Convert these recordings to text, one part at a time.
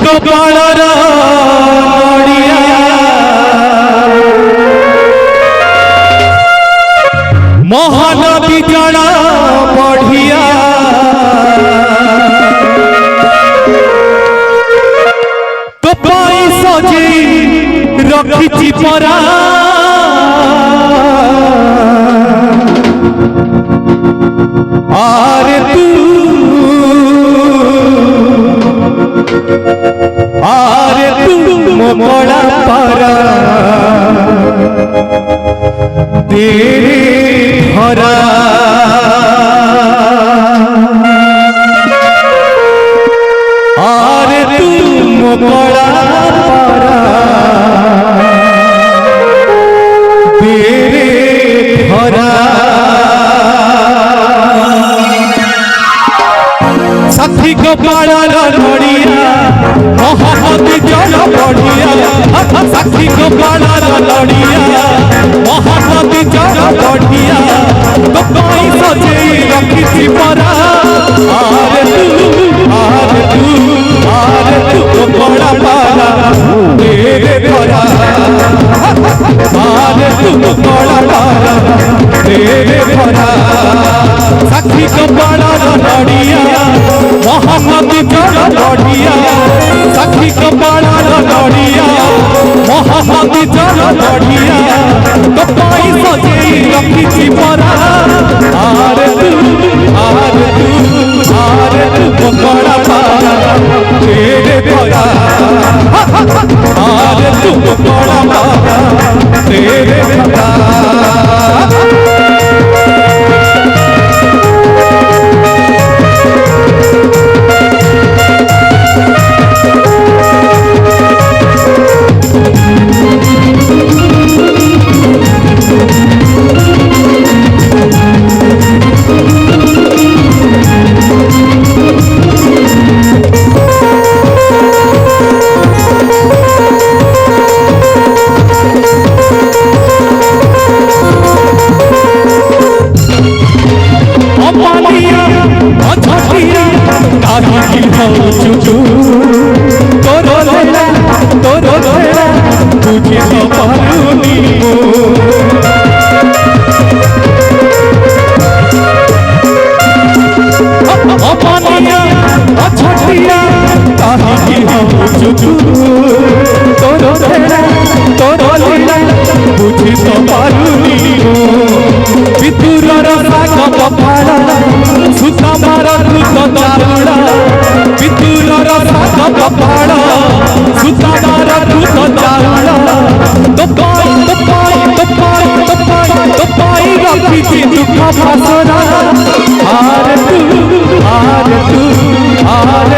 कपाळर नड़िया महानदी जड़ा बढ़िया तो पाई सजे रखी परा आरे तू मोकड़ा पारा तेरे भरा आरे तू मोकड़ा पारा तेरे भरा साथी कपाळर नड़िया महानदी जड़ा बढ़िया साथी कपाळर नड़िया महानदी जड़ा बढ़िया तो कोई सजे रखी परा आरे तू मोकड़ा पारा तेरे भरा आरे तू मोकड़ा पारा तेरे भरा साथी कपाळर नड़िया महानदी जड़ा बढ़िया साथी कपाळर नड़िया महानदी जड़ा बढ़िया तो कोई सजे रखी परा आरे तू मोकड़ा पारा तेरे भरा आरे तू मोकड़ा पारा तेरे भरा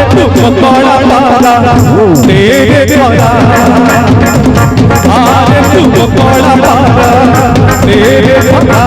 मोकड़ा पारा तेरे भरा आरे तू मोकड़ा पारा तेरे भरा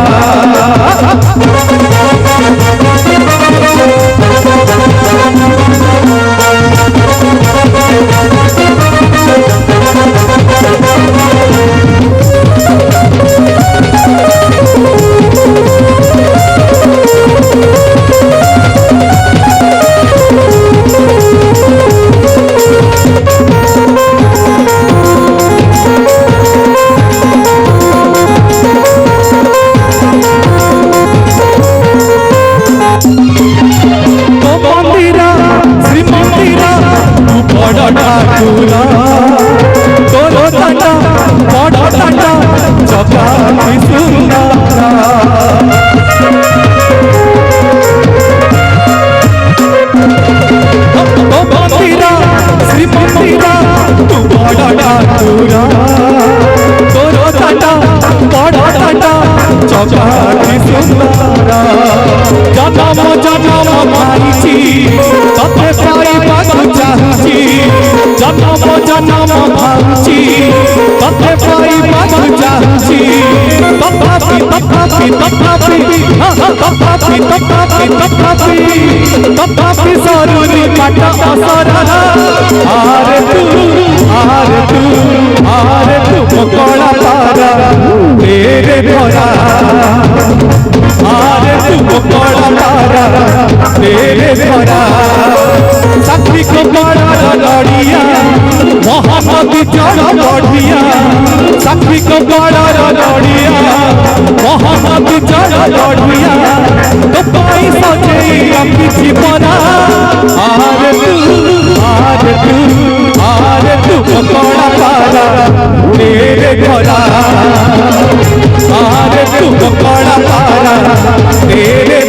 मोकड़ा पारा तेरे भरा आरे तू मोकड़ा पारा तेरे भरा साथी कपाळर नड़िया विचार बढ़िया साक्षी को बड़ा लड़िया मोहन विचार बढ़िया तो पाई सजे किसी बना आरे तू बड़ा पारा उड़े रे घोड़ा आरे तू बड़ा पारा तेरे